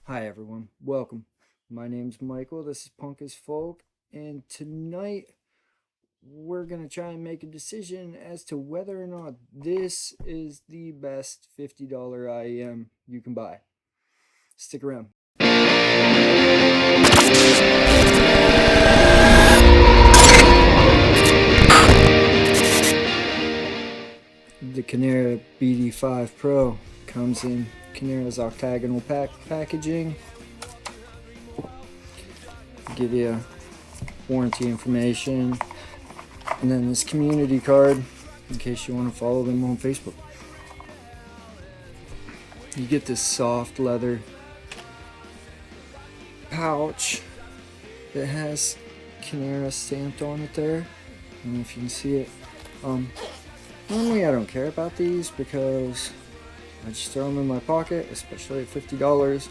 Hi everyone, welcome. My name's Michael, this is Punk as Folk, and tonight we're going to try and make a decision as to whether or not this is the best $50 IEM you can buy. Stick around. The Kinera bd005 Pro comes in Kinera's octagonal packaging. Give you warranty information, and then this community card in case you want to follow them on Facebook. You get this soft leather pouch that has Kinera stamped on it there. I don't know if you can see it. Normally I don't care about these because I just throw them in my pocket, especially at $50.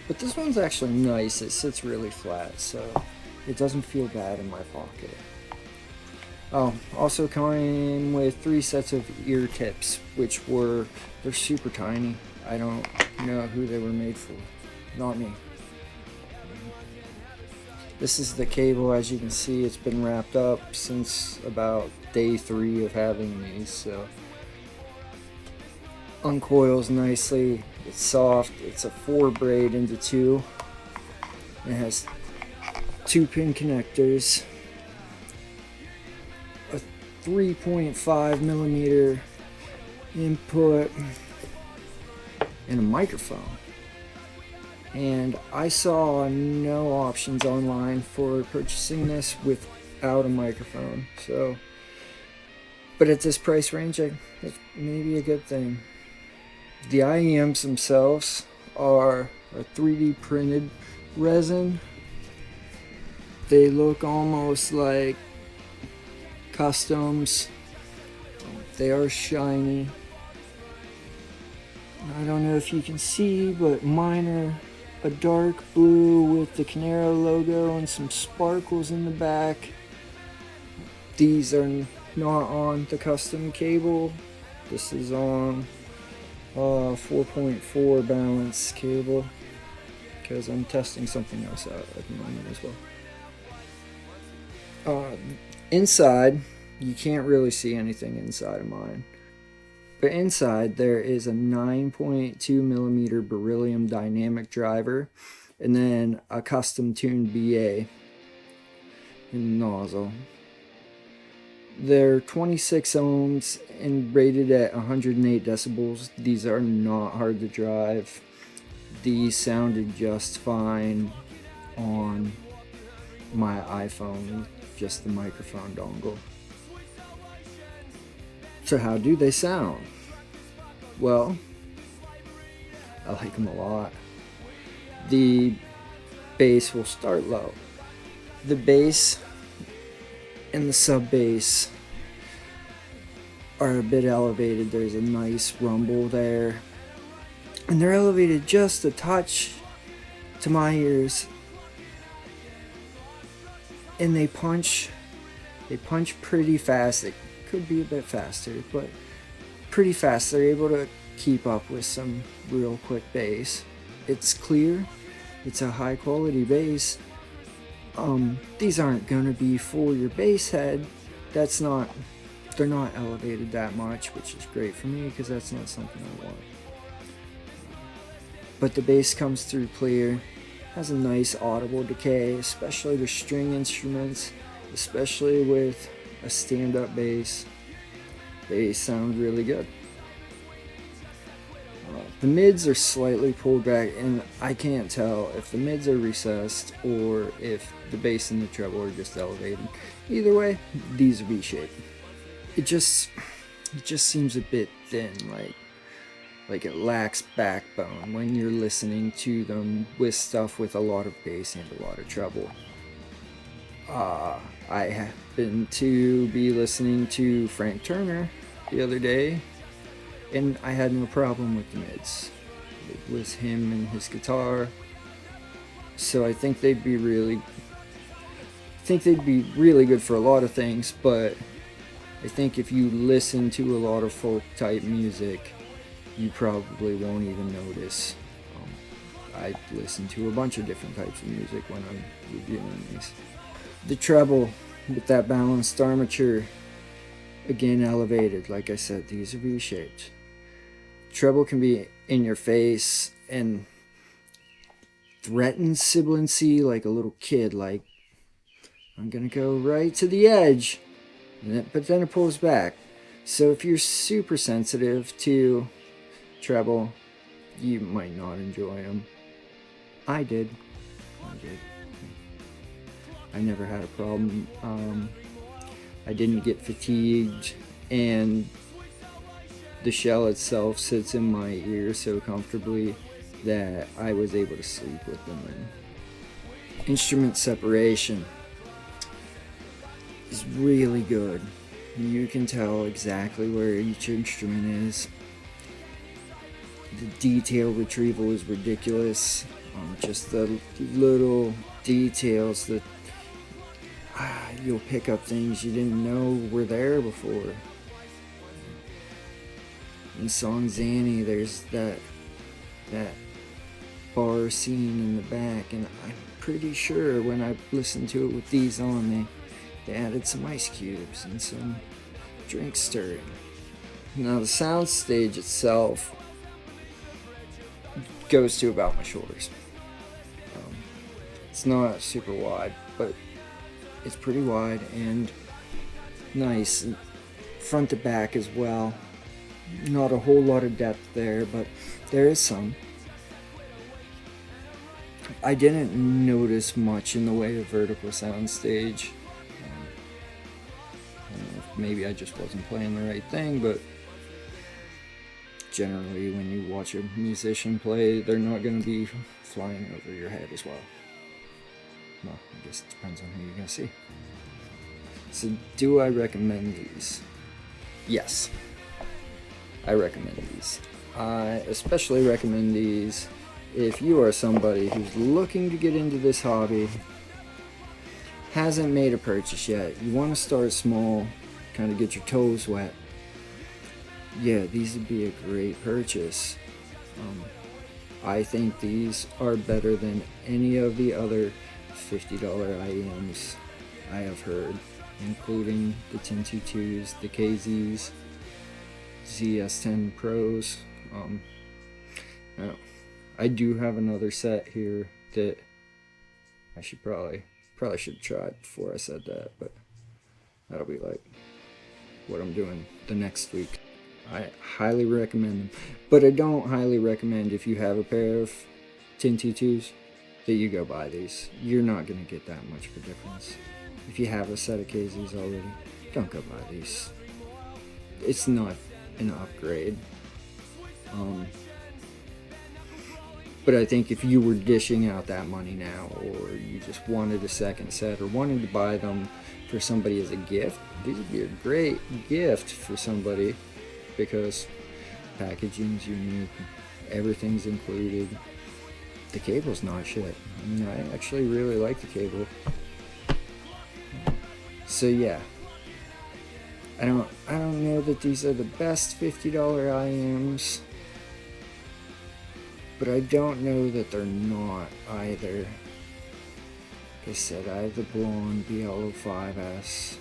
But this one's actually nice. It sits really flat, so it doesn't feel bad in my pocket. Oh, also came with 3 sets of ear tips, they're super tiny. I don't know who they were made for. Not me. This is the cable. As you can see, it's been wrapped up since about day 3 of having these, so uncoils nicely. It's soft. It's a 4 braid into 2. It has 2 pin connectors, a 3.5 millimeter input, and a microphone. And I saw no options online for purchasing this without a microphone. But at this price range, it may be a good thing. The IEMs themselves are a 3D printed resin. They look almost like customs. They are shiny. I don't know if you can see, but mine are a dark blue with the Kinera logo and some sparkles in the back. These are not on the custom cable. This is on 4.4 balance cable because I'm testing something else out at the moment as well. Inside, you can't really see anything inside of mine. But inside there is a 9.2 millimeter beryllium dynamic driver, and then a custom tuned BA in the nozzle. They're 26 ohms and rated at 108 decibels. These are not hard to drive. These sounded just fine on my iPhone, just the microphone dongle. So how do they sound? Well, I like them a lot. The bass will start low. The bass and the sub bass are a bit elevated. There's a nice rumble there. And they're elevated just a touch to my ears. And they punch pretty fast. It could be a bit faster, but pretty fast. They're able to keep up with some real quick bass. It's clear. It's a high quality bass. These aren't gonna be for your bass head. They're not elevated that much, which is great for me because that's not something I want. But the bass comes through clear. Has a nice audible decay, especially with string instruments, especially with a stand-up bass. They sound really good. The mids are slightly pulled back, and I can't tell if the mids are recessed or if the bass and the treble are just elevated. Either way, these are V-shaped. It just seems a bit thin, like it lacks backbone when you're listening to them with stuff with a lot of bass and a lot of treble. I happened to be listening to Frank Turner the other day, and I had no problem with the mids. It was him and his guitar. So I think they'd be really good for a lot of things, but I think if you listen to a lot of folk type music, you probably won't even notice. I listen to a bunch of different types of music when I'm reviewing these. The treble with that balanced armature, again elevated. Like I said, these are V-shaped. Treble can be in your face and threaten sibilancy like a little kid, like, I'm gonna go right to the edge, but then it pulls back. So if you're super sensitive to treble, you might not enjoy them. I did. I never had a problem. I didn't get fatigued, and the shell itself sits in my ear so comfortably that I was able to sleep with them. And instrument separation is really good. You can tell exactly where each instrument is. The detail retrieval is ridiculous. Just the little details that you'll pick up things you didn't know were there before. In song Zanny, there's that bar scene in the back, and I'm pretty sure when I listened to it with these on, they added some ice cubes and some drink stirring. Now the sound stage itself goes to about my shoulders. It's not super wide, but it's pretty wide and nice, and front to back as well. Not a whole lot of depth there, but there is some. I didn't notice much in the way of vertical sound stage. I don't know if maybe I just wasn't playing the right thing, but generally when you watch a musician play, they're not going to be flying over your head as well. Well, I guess it depends on who you're going to see. So do I recommend these? Yes. I recommend these. I especially recommend these if you are somebody who's looking to get into this hobby, hasn't made a purchase yet, you want to start small, kind of get your toes wet. Yeah, these would be a great purchase. I think these are better than any of the other $50 IEMs I have heard, including the 1022s, the KZs, ZS10 Pros. I do have another set here that I should probably should have tried before I said that, but that'll be like what I'm doing the next week. I highly recommend them, but I don't highly recommend, if you have a pair of 1022s, that you go buy these. You're not going to get that much of a difference. If you have a set of KZs already, don't go buy these. It's not an upgrade. But I think if you were dishing out that money now, or you just wanted a second set, or wanted to buy them for somebody as a gift, these would be a great gift for somebody, because packaging's unique, everything's included. The cable's not shit. I mean, I actually really like the cable. So yeah, I don't know that these are the best $50 IEMs, but I don't know that they're not either. Like I said, I have the blonde bd005s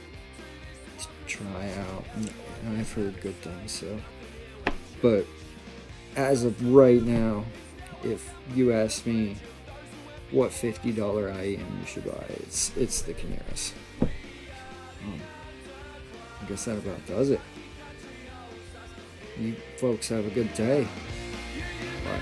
to try out, and I've heard good things. So, but as of right now, if you ask me what $50 IEM you should buy, it's the Kineras. I guess that about does it. You folks have a good day. Bye.